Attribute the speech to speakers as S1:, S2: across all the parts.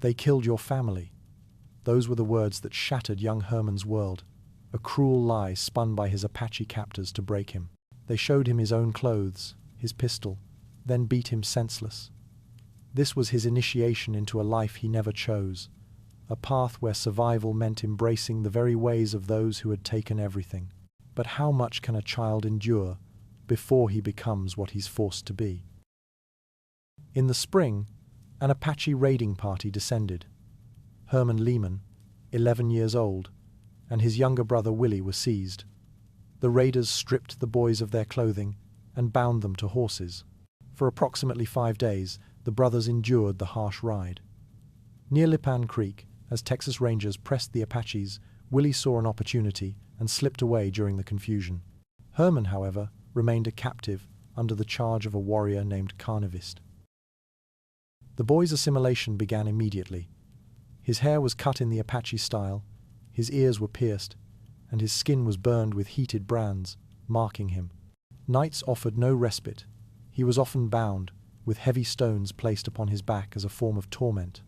S1: "They killed your family." Those were the words that shattered young Herman's world, a cruel lie spun by his Apache captors to break him. They showed him his own clothes, his pistol, then beat him senseless. This was his initiation into a life he never chose, a path where survival meant embracing the very ways of those who had taken everything. But how much can a child endure before he becomes what he's forced to be? In the spring, an Apache raiding party descended. Herman Lehman, 11 years old, and his younger brother Willie were seized. The raiders stripped the boys of their clothing and bound them to horses. For approximately 5 days, the brothers endured the harsh ride. Near Lipan Creek, as Texas Rangers pressed the Apaches, Willie saw an opportunity and slipped away during the confusion. Herman, however, remained a captive under the charge of a warrior named Carnivist. The boy's assimilation began immediately. His hair was cut in the Apache style, his ears were pierced, and his skin was burned with heated brands, marking him. Nights offered no respite. He was often bound, with heavy stones placed upon his back as a form of torment.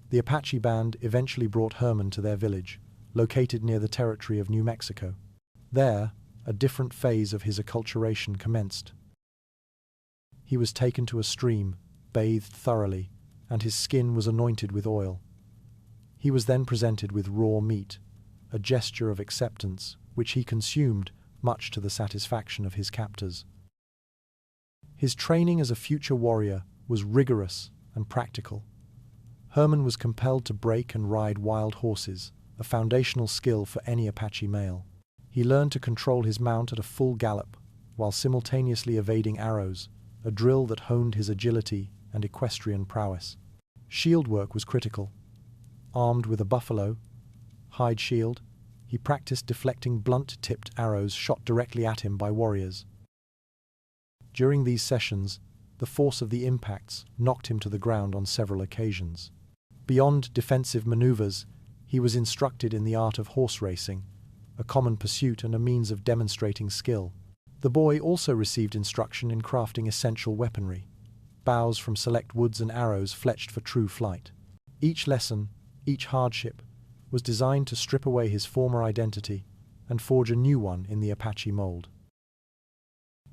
S1: The Apache band eventually brought Herman to their village, located near the territory of New Mexico. There, a different phase of his acculturation commenced. He was taken to a stream, bathed thoroughly, and his skin was anointed with oil. He was then presented with raw meat, a gesture of acceptance, which he consumed, much to the satisfaction of his captors. His training as a future warrior was rigorous and practical. Herman was compelled to break and ride wild horses, a foundational skill for any Apache male. He learned to control his mount at a full gallop, while simultaneously evading arrows, a drill that honed his agility and equestrian prowess. Shield work was critical. Armed with a buffalo hide shield, he practiced deflecting blunt-tipped arrows shot directly at him by warriors. During these sessions, the force of the impacts knocked him to the ground on several occasions. Beyond defensive maneuvers, he was instructed in the art of horse racing, a common pursuit and a means of demonstrating skill. The boy also received instruction in crafting essential weaponry, bows from select woods and arrows fletched for true flight. Each lesson, each hardship, was designed to strip away his former identity and forge a new one in the Apache mold.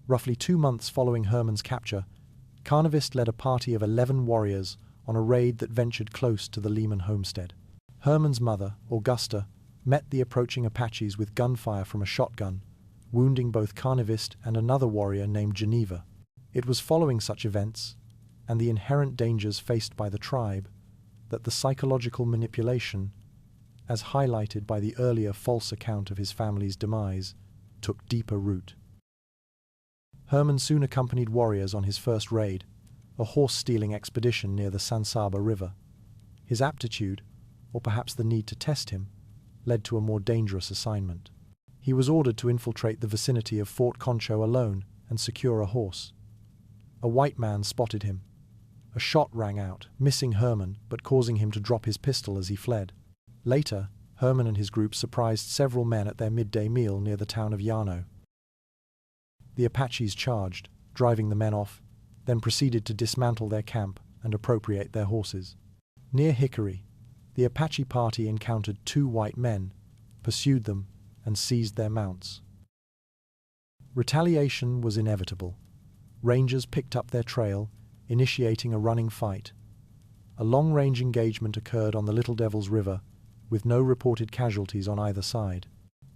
S1: Roughly 2 months following Herman's capture, Carnivist led a party of 11 warriors on a raid that ventured close to the Lehman homestead. Herman's mother, Augusta, met the approaching Apaches with gunfire from a shotgun, wounding both Carnivist and another warrior named Geneva. It was following such events, and the inherent dangers faced by the tribe, that the psychological manipulation, as highlighted by the earlier false account of his family's demise, took deeper root. Herman soon accompanied warriors on his first raid, a horse-stealing expedition near the San Saba River. His aptitude, or perhaps the need to test him, led to a more dangerous assignment. He was ordered to infiltrate the vicinity of Fort Concho alone and secure a horse. A white man spotted him. A shot rang out, missing Herman but causing him to drop his pistol as he fled. Later, Herman and his group surprised several men at their midday meal near the town of Llano. The Apaches charged, driving the men off, then proceeded to dismantle their camp and appropriate their horses. Near Hickory, the Apache party encountered 2 white men, pursued them, and seized their mounts. Retaliation was inevitable. Rangers picked up their trail, initiating a running fight. A long-range engagement occurred on the Little Devil's River, with no reported casualties on either side.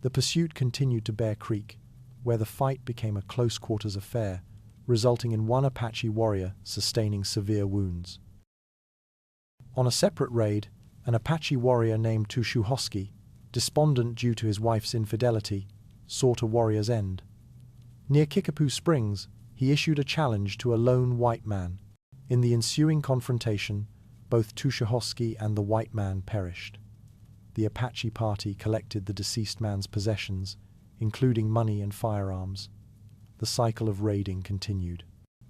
S1: The pursuit continued to Bear Creek, where the fight became a close-quarters affair, resulting in one Apache warrior sustaining severe wounds. On a separate raid, an Apache warrior named Tushuhoski, despondent due to his wife's infidelity, sought a warrior's end. Near Kickapoo Springs, he issued a challenge to a lone white man. In the ensuing confrontation, both Tushuhoski and the white man perished. The Apache party collected the deceased man's possessions, including money and firearms. The cycle of raiding continued.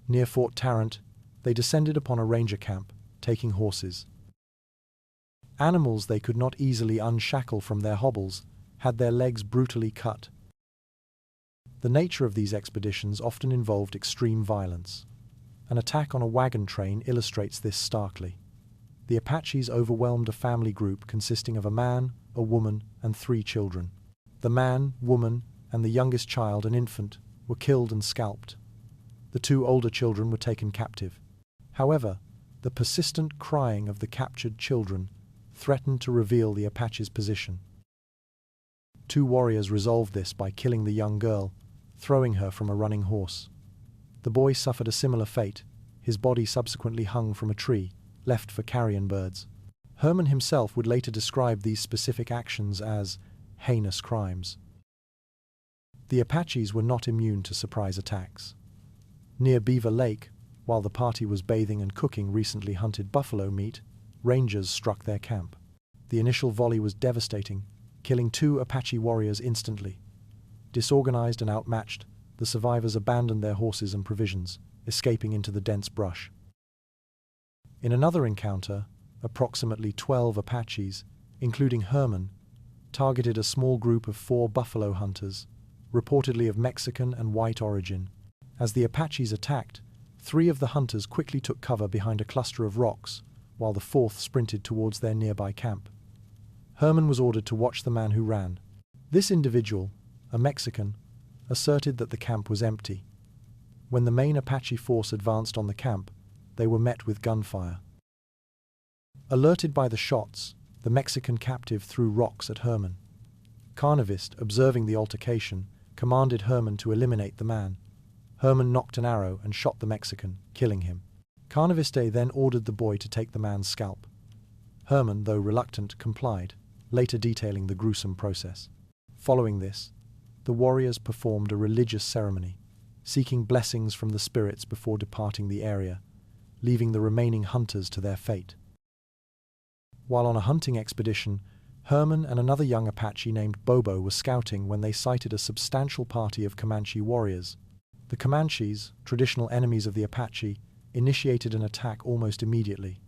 S1: Near Fort Tarrant, they descended upon a ranger camp, taking horses. Animals they could not easily unshackle from their hobbles had their legs brutally cut. The nature of these expeditions often involved extreme violence. An attack on a wagon train illustrates this starkly. The Apaches overwhelmed a family group consisting of a man, a woman, and 3 children. The man, woman, and the youngest child, an infant, were killed and scalped. The 2 older children were taken captive. However, the persistent crying of the captured children threatened to reveal the Apaches' position. 2 warriors resolved this by killing the young girl, throwing her from a running horse. The boy suffered a similar fate. His body subsequently hung from a tree, left for carrion birds. Herman himself would later describe these specific actions as heinous crimes. The Apaches were not immune to surprise attacks. Near Beaver Lake, while the party was bathing and cooking recently hunted buffalo meat, rangers struck their camp. The initial volley was devastating, killing 2 Apache warriors instantly. Disorganized and outmatched, the survivors abandoned their horses and provisions, escaping into the dense brush. In another encounter, approximately 12 Apaches, including Herman, targeted a small group of 4 buffalo hunters, reportedly of Mexican and white origin. As the Apaches attacked, 3 of the hunters quickly took cover behind a cluster of rocks, while the 4th sprinted towards their nearby camp. Herman was ordered to watch the man who ran. This individual, a Mexican, asserted that the camp was empty. When the main Apache force advanced on the camp, they were met with gunfire. Alerted by the shots, the Mexican captive threw rocks at Herman. Carnivist, observing the altercation, commanded Herman to eliminate the man. Herman nocked an arrow and shot the Mexican, killing him. Carniviste then ordered the boy to take the man's scalp. Herman, though reluctant, complied, later detailing the gruesome process. Following this, the warriors performed a religious ceremony, seeking blessings from the spirits before departing the area, leaving the remaining hunters to their fate. While on a hunting expedition, Herman and another young Apache named Bobo were scouting when they sighted a substantial party of Comanche warriors. The Comanches, traditional enemies of the Apache, initiated an attack almost immediately.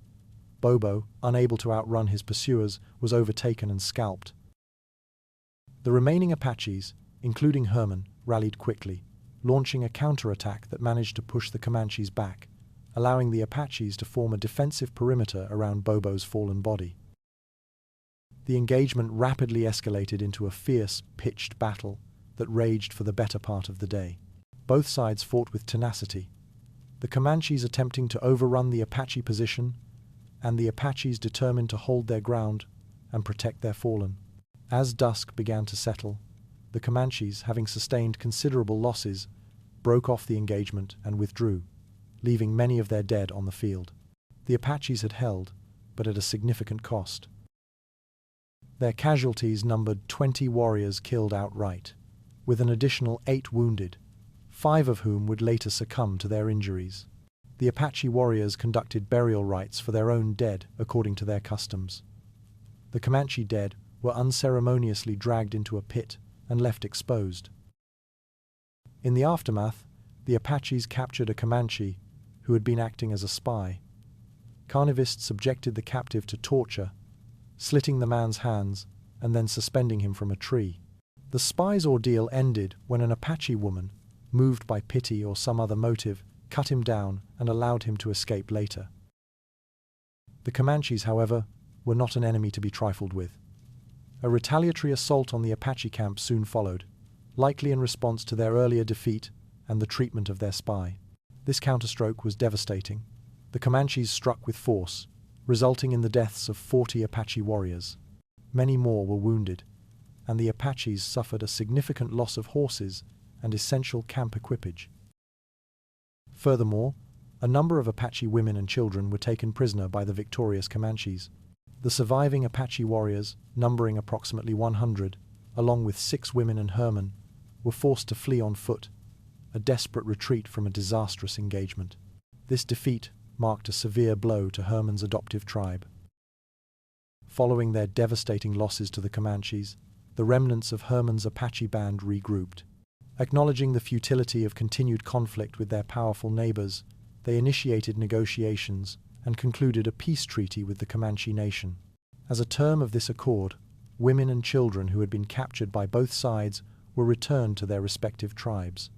S1: Bobo, unable to outrun his pursuers, was overtaken and scalped. The remaining Apaches, including Herman, rallied quickly, launching a counterattack that managed to push the Comanches back, allowing the Apaches to form a defensive perimeter around Bobo's fallen body. The engagement rapidly escalated into a fierce, pitched battle that raged for the better part of the day. Both sides fought with tenacity, the Comanches attempting to overrun the Apache position, and the Apaches determined to hold their ground and protect their fallen. As dusk began to settle, the Comanches, having sustained considerable losses, broke off the engagement and withdrew, leaving many of their dead on the field. The Apaches had held, but at a significant cost. Their casualties numbered 20 warriors killed outright, with an additional 8 wounded, 5 of whom would later succumb to their injuries. The Apache warriors conducted burial rites for their own dead according to their customs. The Comanche dead were unceremoniously dragged into a pit and left exposed. In the aftermath, the Apaches captured a Comanche who had been acting as a spy. Carnivists subjected the captive to torture, slitting the man's hands and then suspending him from a tree. The spy's ordeal ended when an Apache woman, moved by pity or some other motive, cut him down and allowed him to escape later. The Comanches, however, were not an enemy to be trifled with. A retaliatory assault on the Apache camp soon followed, likely in response to their earlier defeat and the treatment of their spy. This counterstroke was devastating. The Comanches struck with force, resulting in the deaths of 40 Apache warriors. Many more were wounded, and the Apaches suffered a significant loss of horses and essential camp equipage. Furthermore, a number of Apache women and children were taken prisoner by the victorious Comanches. The surviving Apache warriors, numbering approximately 100, along with 6 women and Herman, were forced to flee on foot, a desperate retreat from a disastrous engagement. This defeat marked a severe blow to Herman's adoptive tribe. Following their devastating losses to the Comanches, the remnants of Herman's Apache band regrouped. Acknowledging the futility of continued conflict with their powerful neighbors, they initiated negotiations and concluded a peace treaty with the Comanche nation. As a term of this accord, women and children who had been captured by both sides were returned to their respective tribes.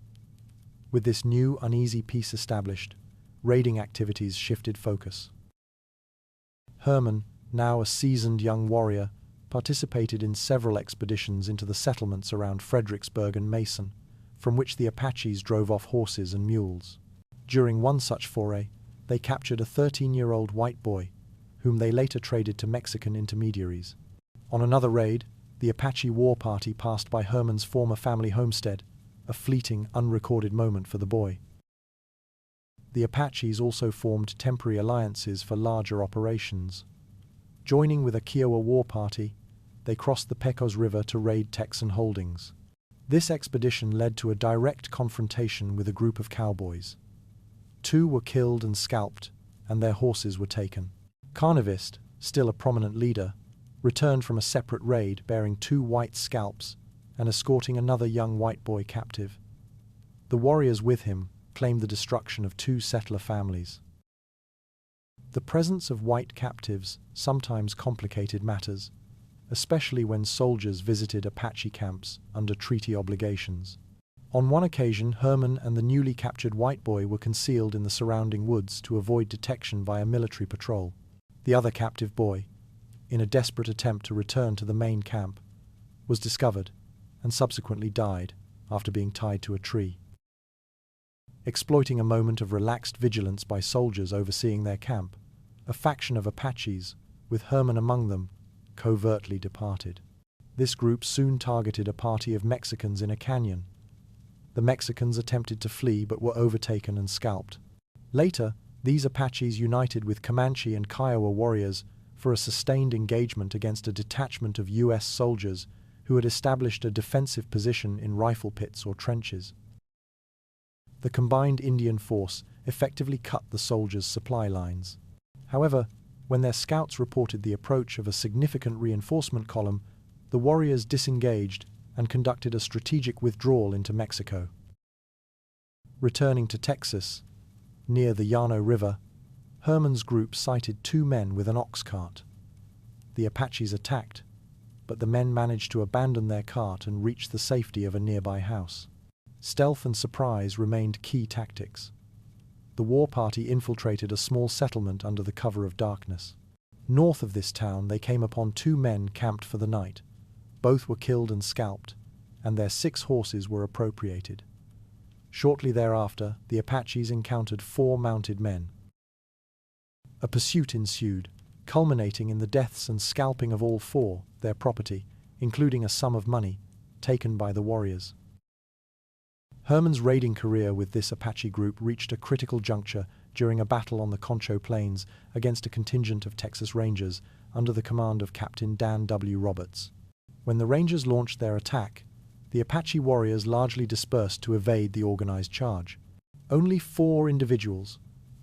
S1: With this new, uneasy peace established, raiding activities shifted focus. Herman, now a seasoned young warrior, participated in several expeditions into the settlements around Fredericksburg and Mason, from which the Apaches drove off horses and mules. During one such foray, they captured a 13-year-old white boy, whom they later traded to Mexican intermediaries. On another raid, the Apache war party passed by Herman's former family homestead, a fleeting, unrecorded moment for the boy. The Apaches also formed temporary alliances for larger operations. Joining with a Kiowa war party, they crossed the Pecos River to raid Texan holdings. This expedition led to a direct confrontation with a group of cowboys. 2 were killed and scalped, and their horses were taken. Carnivist, still a prominent leader, returned from a separate raid bearing 2 white scalps and escorting another young white boy captive. The warriors with him claimed the destruction of 2 settler families. The presence of white captives sometimes complicated matters, especially when soldiers visited Apache camps under treaty obligations. On one occasion, Herman and the newly captured white boy were concealed in the surrounding woods to avoid detection by a military patrol. The other captive boy, in a desperate attempt to return to the main camp, was discovered and subsequently died after being tied to a tree. Exploiting a moment of relaxed vigilance by soldiers overseeing their camp, a faction of Apaches, with Herman among them, covertly departed. This group soon targeted a party of Mexicans in a canyon. The Mexicans attempted to flee but were overtaken and scalped. Later, these Apaches united with Comanche and Kiowa warriors for a sustained engagement against a detachment of U.S. soldiers who had established a defensive position in rifle pits or trenches. The combined Indian force effectively cut the soldiers' supply lines. However, when their scouts reported the approach of a significant reinforcement column, the warriors disengaged and conducted a strategic withdrawal into Mexico. Returning to Texas, near the Llano River, Herman's group sighted 2 men with an ox cart. The Apaches attacked, but the men managed to abandon their cart and reach the safety of a nearby house. Stealth and surprise remained key tactics. The war party infiltrated a small settlement under the cover of darkness. North of this town, they came upon 2 men camped for the night. Both were killed and scalped, and their 6 horses were appropriated. Shortly thereafter, the Apaches encountered 4 mounted men. A pursuit ensued, culminating in the deaths and scalping of all 4, their property, including a sum of money, taken by the warriors. Herman's raiding career with this Apache group reached a critical juncture during a battle on the Concho Plains against a contingent of Texas Rangers under the command of Captain Dan W. Roberts. When the Rangers launched their attack, the Apache warriors largely dispersed to evade the organized charge. Only 4 individuals,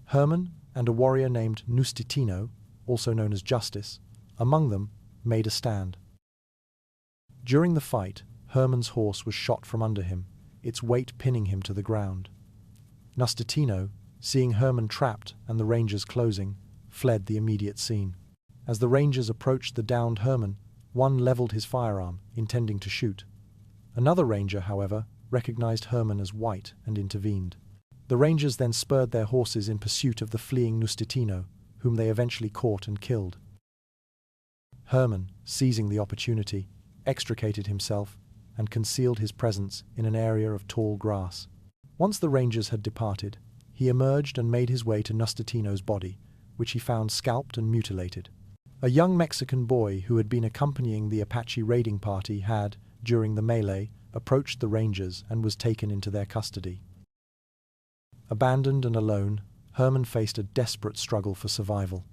S1: Herman and a warrior named Nustitino, also known as Justice, among them, made a stand. During the fight, Herman's horse was shot from under him, its weight pinning him to the ground. Nustitino, seeing Herman trapped and the Rangers closing, fled the immediate scene. As the Rangers approached the downed Herman, one leveled his firearm, intending to shoot. Another Ranger, however, recognized Herman as white and intervened. The Rangers then spurred their horses in pursuit of the fleeing Nustitino, whom they eventually caught and killed. Herman, seizing the opportunity, extricated himself and concealed his presence in an area of tall grass. Once the Rangers had departed, he emerged and made his way to Nustitino's body, which he found scalped and mutilated. A young Mexican boy who had been accompanying the Apache raiding party had, during the melee, approached the Rangers and was taken into their custody. Abandoned and alone, Herman faced a desperate struggle for survival.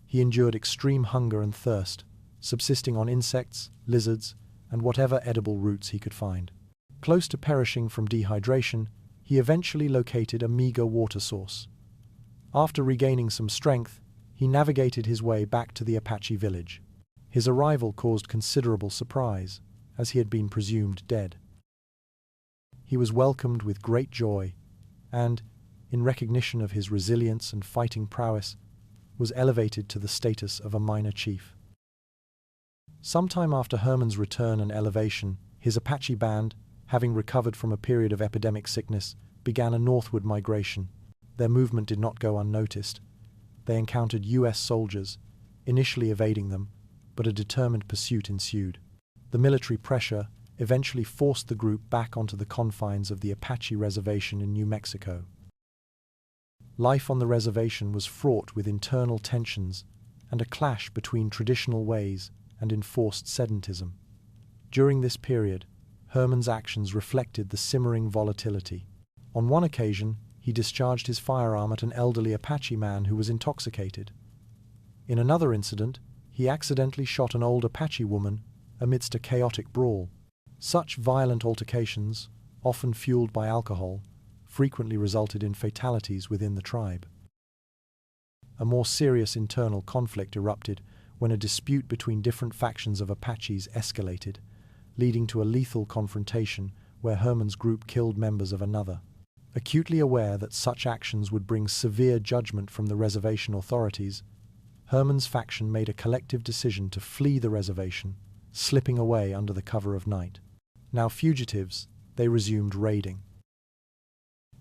S1: He endured extreme hunger and thirst, subsisting on insects, lizards, and whatever edible roots he could find. Close to perishing from dehydration, he eventually located a meager water source. After regaining some strength, he navigated his way back to the Apache village. His arrival caused considerable surprise, as he had been presumed dead. He was welcomed with great joy, and, in recognition of his resilience and fighting prowess, was elevated to the status of a minor chief. Sometime after Herman's return and elevation, his Apache band, having recovered from a period of epidemic sickness, began a northward migration. Their movement did not go unnoticed. They encountered U.S. soldiers initially evading them, but a determined pursuit ensued. The military pressure eventually forced the group back onto the confines of the Apache reservation in New Mexico. Life on the reservation was fraught with internal tensions and a clash between traditional ways and enforced sedentism. During this period, Herman's actions reflected the simmering volatility. On one occasion, he discharged his firearm at an elderly Apache man who was intoxicated. In another incident, he accidentally shot an old Apache woman amidst a chaotic brawl. Such violent altercations, often fueled by alcohol, frequently resulted in fatalities within the tribe. A more serious internal conflict erupted when a dispute between different factions of Apaches escalated, leading to a lethal confrontation where Herman's group killed members of another. Acutely aware that such actions would bring severe judgment from the reservation authorities, Herman's faction made a collective decision to flee the reservation, slipping away under the cover of night. Now fugitives, they resumed raiding.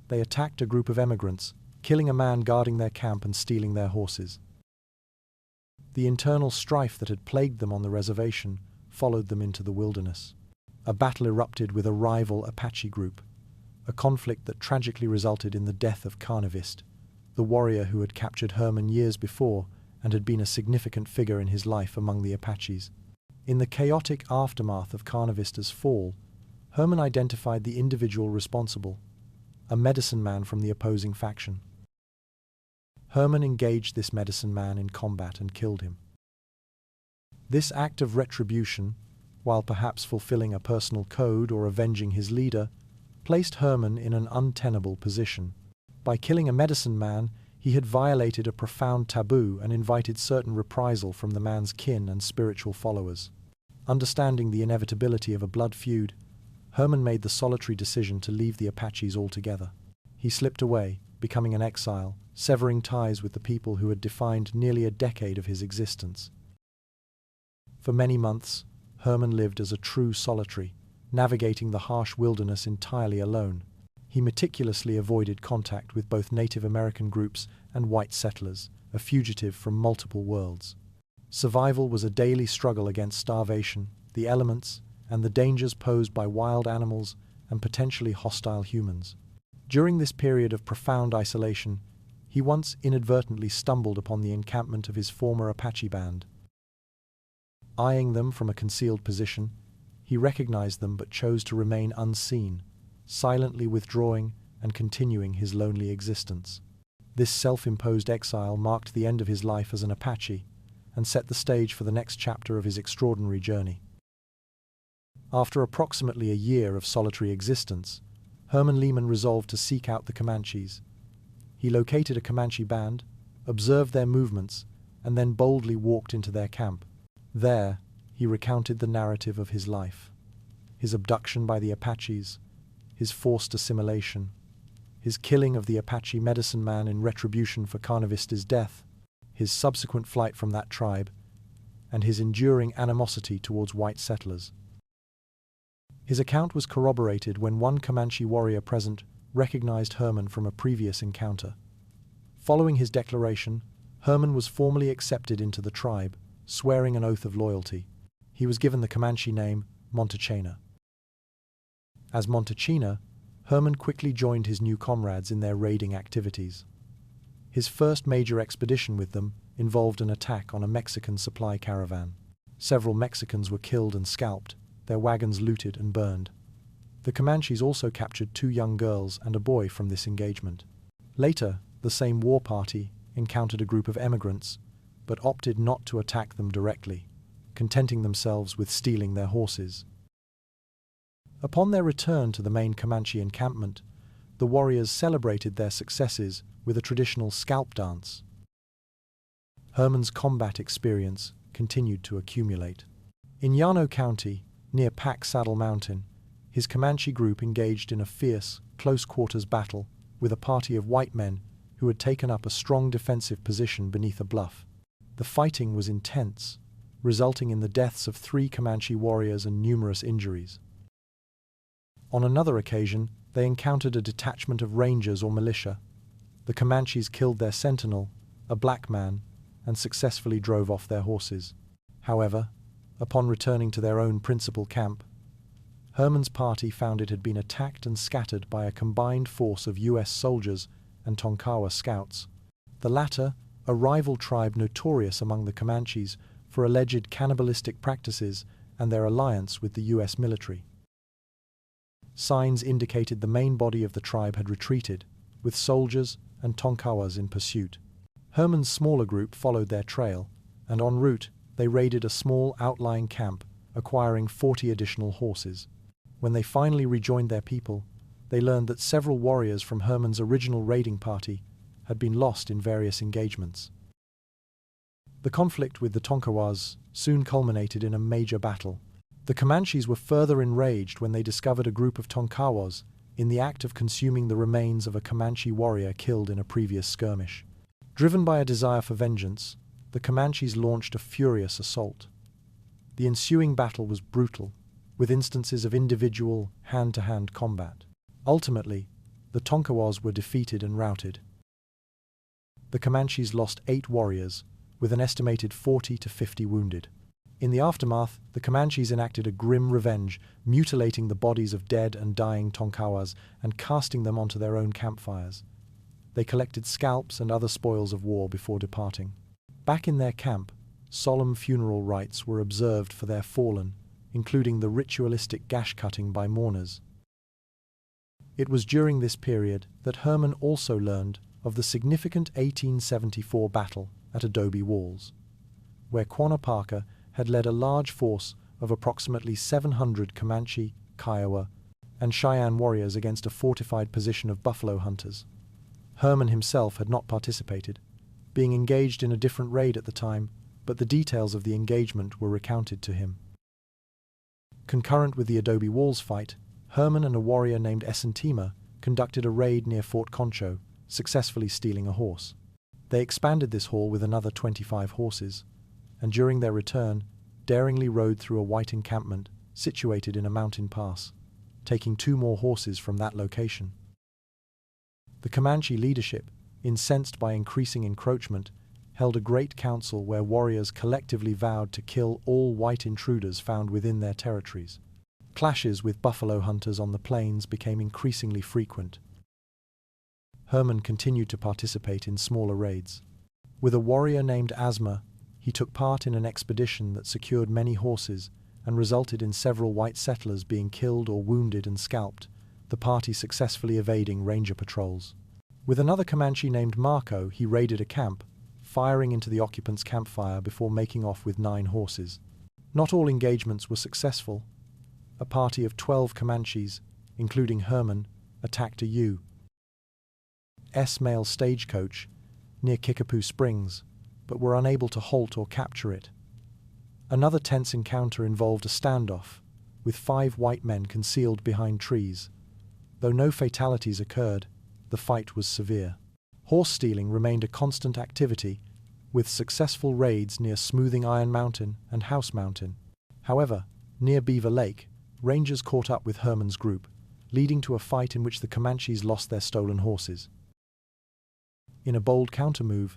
S1: They attacked a group of emigrants, killing a man guarding their camp and stealing their horses. The internal strife that had plagued them on the reservation followed them into the wilderness. A battle erupted with a rival Apache group, a conflict that tragically resulted in the death of Carnivist, the warrior who had captured Herman years before and had been a significant figure in his life among the Apaches. In the chaotic aftermath of Carnivista's fall, Herman identified the individual responsible, a medicine man from the opposing faction. Herman engaged this medicine man in combat and killed him. This act of retribution, while perhaps fulfilling a personal code or avenging his leader, placed Herman in an untenable position. By killing a medicine man, he had violated a profound taboo and invited certain reprisal from the man's kin and spiritual followers. Understanding the inevitability of a blood feud, Herman made the solitary decision to leave the Apaches altogether. He slipped away, becoming an exile, severing ties with the people who had defined nearly a decade of his existence. For many months, Herman lived as a true solitary, navigating the harsh wilderness entirely alone. He meticulously avoided contact with both Native American groups and white settlers, a fugitive from multiple worlds. Survival was a daily struggle against starvation, the elements, and the dangers posed by wild animals and potentially hostile humans. During this period of profound isolation, he once inadvertently stumbled upon the encampment of his former Apache band. Eyeing them from a concealed position, he recognized them but chose to remain unseen, silently withdrawing and continuing his lonely existence. This self-imposed exile marked the end of his life as an Apache and set the stage for the next chapter of his extraordinary journey. After approximately a year of solitary existence, Herman Lehman resolved to seek out the Comanches. He located a Comanche band, observed their movements, and then boldly walked into their camp. There, he recounted the narrative of his life: his abduction by the Apaches, his forced assimilation, his killing of the Apache medicine man in retribution for Carnivista's death, his subsequent flight from that tribe, and his enduring animosity towards white settlers. His account was corroborated when one Comanche warrior present recognized Herman from a previous encounter. Following his declaration, Herman was formally accepted into the tribe, swearing an oath of loyalty. He was given the Comanche name Montechena. As Montechena, Herman quickly joined his new comrades in their raiding activities. His first major expedition with them involved an attack on a Mexican supply caravan. Several Mexicans were killed and scalped, their wagons looted and burned. The Comanches also captured 2 young girls and a boy from this engagement. Later, the same war party encountered a group of emigrants, but opted not to attack them directly, contenting themselves with stealing their horses. Upon their return to the main Comanche encampment, the warriors celebrated their successes with a traditional scalp dance. Herman's combat experience continued to accumulate. In Llano County, near Pack Saddle Mountain, his Comanche group engaged in a fierce, close-quarters battle with a party of white men who had taken up a strong defensive position beneath a bluff. The fighting was intense, resulting in the deaths of 3 Comanche warriors and numerous injuries. On another occasion, they encountered a detachment of rangers or militia. The Comanches killed their sentinel, a black man, and successfully drove off their horses. However, upon returning to their own principal camp, Herman's party found it had been attacked and scattered by a combined force of US soldiers and Tonkawa scouts. The latter, a rival tribe notorious among the Comanches for alleged cannibalistic practices and their alliance with the US military. Signs indicated the main body of the tribe had retreated, with soldiers and Tonkawas in pursuit. Herman's smaller group followed their trail, and en route they raided a small outlying camp, acquiring 40 additional horses. When they finally rejoined their people, they learned that several warriors from Herman's original raiding party had been lost in various engagements. The conflict with the Tonkawas soon culminated in a major battle. The Comanches were further enraged when they discovered a group of Tonkawas in the act of consuming the remains of a Comanche warrior killed in a previous skirmish. Driven by a desire for vengeance, the Comanches launched a furious assault. The ensuing battle was brutal, with instances of individual, hand-to-hand combat. Ultimately, the Tonkawas were defeated and routed. The Comanches lost 8 warriors, with an estimated 40 to 50 wounded. In the aftermath, the Comanches enacted a grim revenge, mutilating the bodies of dead and dying Tonkawas and casting them onto their own campfires. They collected scalps and other spoils of war before departing. Back in their camp, solemn funeral rites were observed for their fallen, including the ritualistic gash-cutting by mourners. It was during this period that Herman also learned of the significant 1874 battle at Adobe Walls, where Quanah Parker had led a large force of approximately 700 Comanche, Kiowa, and Cheyenne warriors against a fortified position of buffalo hunters. Herman himself had not participated, being engaged in a different raid at the time, but the details of the engagement were recounted to him. Concurrent with the Adobe Walls fight, Herman and a warrior named Essentima conducted a raid near Fort Concho, successfully stealing a horse. They expanded this haul with another 25 horses, and during their return, daringly rode through a white encampment situated in a mountain pass, taking 2 more horses from that location. The Comanche leadership, incensed by increasing encroachment, held a great council where warriors collectively vowed to kill all white intruders found within their territories. Clashes with buffalo hunters on the plains became increasingly frequent. Herman continued to participate in smaller raids. With a warrior named Asma, he took part in an expedition that secured many horses and resulted in several white settlers being killed or wounded and scalped, the party successfully evading ranger patrols. With another Comanche named Marco, he raided a camp, firing into the occupants' campfire before making off with 9 horses. Not all engagements were successful. A party of 12 Comanches, including Herman, attacked a U.S. mail stagecoach near Kickapoo Springs, but were unable to halt or capture it. Another tense encounter involved a standoff, with 5 white men concealed behind trees. Though no fatalities occurred, the fight was severe. Horse stealing remained a constant activity, with successful raids near Smoothing Iron Mountain and House Mountain. However, near Beaver Lake, rangers caught up with Herman's group, leading to a fight in which the Comanches lost their stolen horses. In a bold countermove,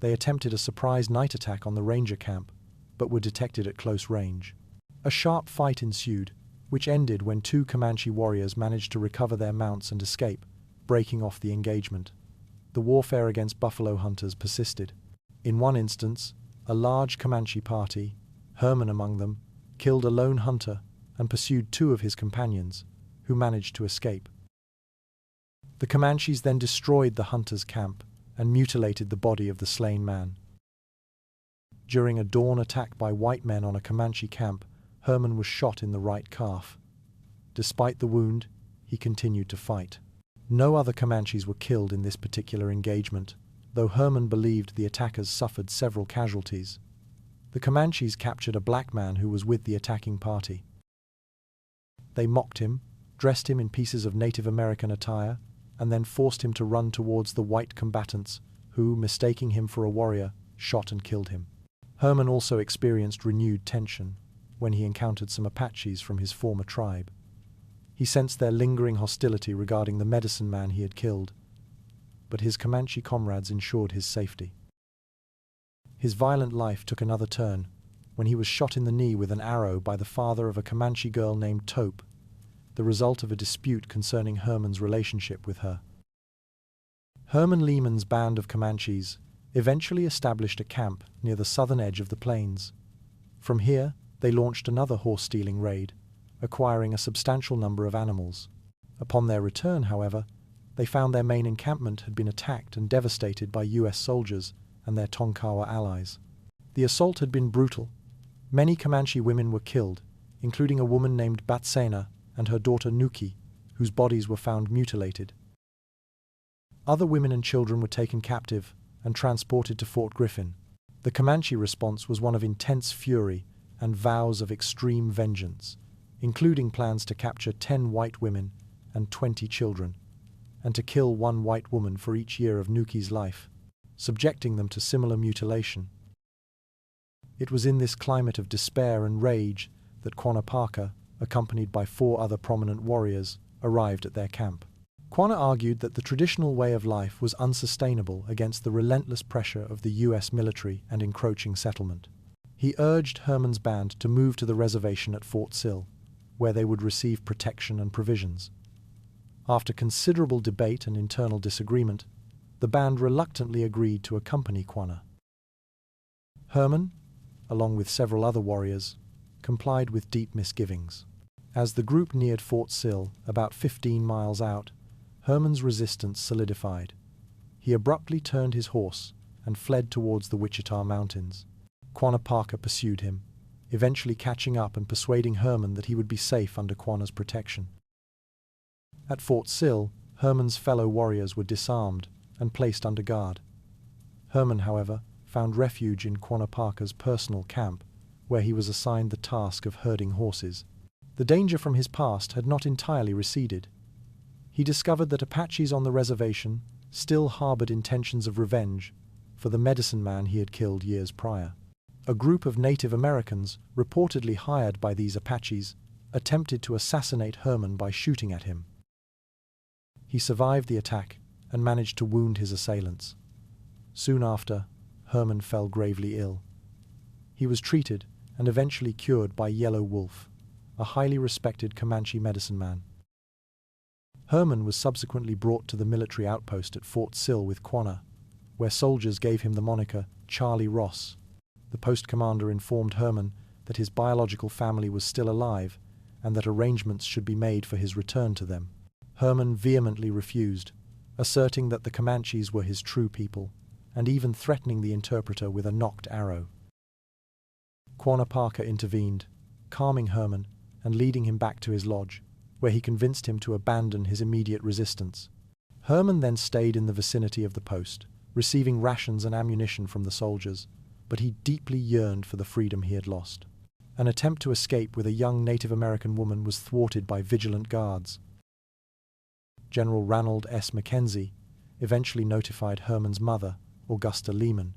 S1: they attempted a surprise night attack on the ranger camp, but were detected at close range. A sharp fight ensued, which ended when 2 Comanche warriors managed to recover their mounts and escape, breaking off the engagement. The warfare against buffalo hunters persisted. In one instance, a large Comanche party, Herman among them, killed a lone hunter and pursued 2 of his companions, who managed to escape. The Comanches then destroyed the hunter's camp and mutilated the body of the slain man. During a dawn attack by white men on a Comanche camp, Herman was shot in the right calf. Despite the wound, he continued to fight. No other Comanches were killed in this particular engagement, though Herman believed the attackers suffered several casualties. The Comanches captured a black man who was with the attacking party. They mocked him, dressed him in pieces of Native American attire, and then forced him to run towards the white combatants, who, mistaking him for a warrior, shot and killed him. Herman also experienced renewed tension when he encountered some Apaches from his former tribe. He sensed their lingering hostility regarding the medicine man he had killed, but his Comanche comrades ensured his safety. His violent life took another turn when he was shot in the knee with an arrow by the father of a Comanche girl named Taupe, the result of a dispute concerning Herman's relationship with her. Herman Lehman's band of Comanches eventually established a camp near the southern edge of the plains. From here, they launched another horse-stealing raid, acquiring a substantial number of animals. Upon their return, however, they found their main encampment had been attacked and devastated by US soldiers and their Tonkawa allies. The assault had been brutal. Many Comanche women were killed, including a woman named Batsena and her daughter Nuki, whose bodies were found mutilated. Other women and children were taken captive and transported to Fort Griffin. The Comanche response was one of intense fury and vows of extreme vengeance, including plans to capture 10 white women and 20 children, and to kill 1 white woman for each year of Nuki's life, subjecting them to similar mutilation. It was in this climate of despair and rage that Quanah, accompanied by 4 other prominent warriors, arrived at their camp. Quanah argued that the traditional way of life was unsustainable against the relentless pressure of the US military and encroaching settlement. He urged Herman's band to move to the reservation at Fort Sill, where they would receive protection and provisions. After considerable debate and internal disagreement, the band reluctantly agreed to accompany Quanah. Herman, along with several other warriors, complied with deep misgivings. As the group neared Fort Sill, about 15 miles out, Herman's resistance solidified. He abruptly turned his horse and fled towards the Wichita Mountains. Quanah pursued him, eventually catching up and persuading Herman that he would be safe under Quanah's protection. At Fort Sill, Herman's fellow warriors were disarmed and placed under guard. Herman, however, found refuge in Quanah's personal camp, where he was assigned the task of herding horses. The danger from his past had not entirely receded. He discovered that Apaches on the reservation still harbored intentions of revenge for the medicine man he had killed years prior. A group of Native Americans, reportedly hired by these Apaches, attempted to assassinate Herman by shooting at him. He survived the attack and managed to wound his assailants. Soon after, Herman fell gravely ill. He was treated and eventually cured by Yellow Wolf, a highly respected Comanche medicine man. Herman was subsequently brought to the military outpost at Fort Sill with Quanah, where soldiers gave him the moniker Charlie Ross. The post commander informed Herman that his biological family was still alive and that arrangements should be made for his return to them. Herman vehemently refused, asserting that the Comanches were his true people, and even threatening the interpreter with a nocked arrow. Quanah intervened, calming Herman and leading him back to his lodge, where he convinced him to abandon his immediate resistance. Herman then stayed in the vicinity of the post, receiving rations and ammunition from the soldiers, but he deeply yearned for the freedom he had lost. An attempt to escape with a young Native American woman was thwarted by vigilant guards. General Ranald S. Mackenzie eventually notified Herman's mother, Augusta Lehman,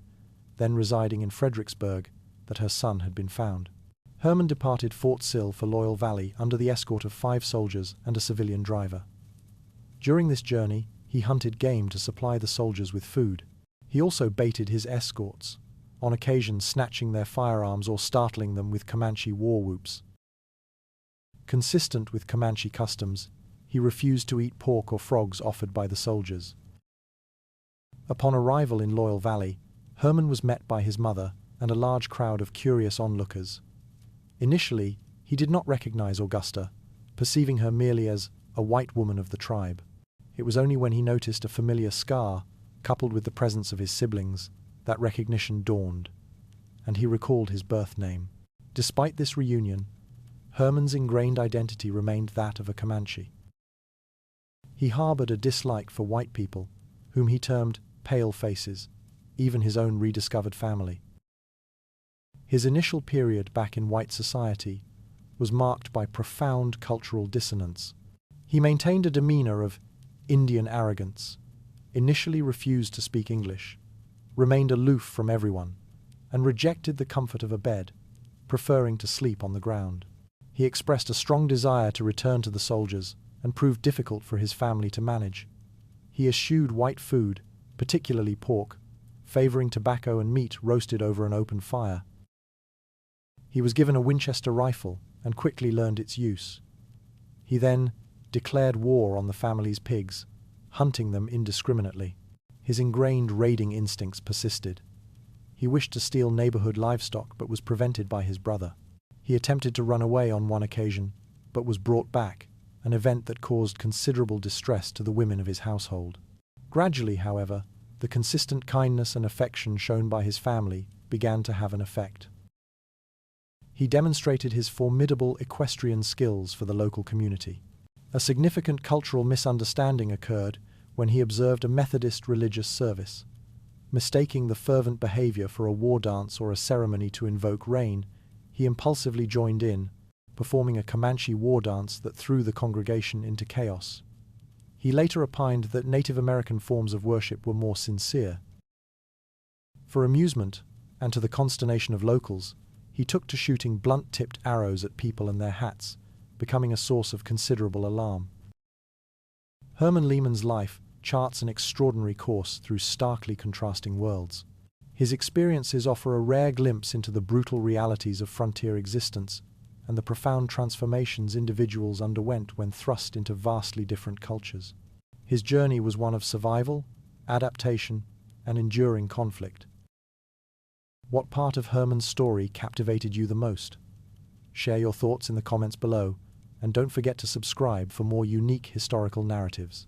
S1: then residing in Fredericksburg, that her son had been found. Herman departed Fort Sill for Loyal Valley under the escort of 5 soldiers and a civilian driver. During this journey, he hunted game to supply the soldiers with food. He also baited his escorts, on occasion snatching their firearms or startling them with Comanche war whoops. Consistent with Comanche customs, he refused to eat pork or frogs offered by the soldiers. Upon arrival in Loyal Valley, Herman was met by his mother and a large crowd of curious onlookers. Initially, he did not recognize Augusta, perceiving her merely as a white woman of the tribe. It was only when he noticed a familiar scar, coupled with the presence of his siblings, that recognition dawned, and he recalled his birth name. Despite this reunion, Herman's ingrained identity remained that of a Comanche. He harbored a dislike for white people, whom he termed pale faces, even his own rediscovered family. His initial period back in white society was marked by profound cultural dissonance. He maintained a demeanor of Indian arrogance, initially refused to speak English, remained aloof from everyone, and rejected the comfort of a bed, preferring to sleep on the ground. He expressed a strong desire to return to the soldiers and proved difficult for his family to manage. He eschewed white food, particularly pork, favoring tobacco and meat roasted over an open fire. He was given a Winchester rifle and quickly learned its use. He then declared war on the family's pigs, hunting them indiscriminately. His ingrained raiding instincts persisted. He wished to steal neighborhood livestock but was prevented by his brother. He attempted to run away on one occasion, but was brought back, an event that caused considerable distress to the women of his household. Gradually, however, the consistent kindness and affection shown by his family began to have an effect. He demonstrated his formidable equestrian skills for the local community. A significant cultural misunderstanding occurred when he observed a Methodist religious service. Mistaking the fervent behavior for a war dance or a ceremony to invoke rain, he impulsively joined in, performing a Comanche war dance that threw the congregation into chaos. He later opined that Native American forms of worship were more sincere. For amusement, and to the consternation of locals, he took to shooting blunt-tipped arrows at people and their hats, becoming a source of considerable alarm. Herman Lehman's life charts an extraordinary course through starkly contrasting worlds. His experiences offer a rare glimpse into the brutal realities of frontier existence and the profound transformations individuals underwent when thrust into vastly different cultures. His journey was one of survival, adaptation, and enduring conflict. What part of Herman's story captivated you the most? Share your thoughts in the comments below, and don't forget to subscribe for more unique historical narratives.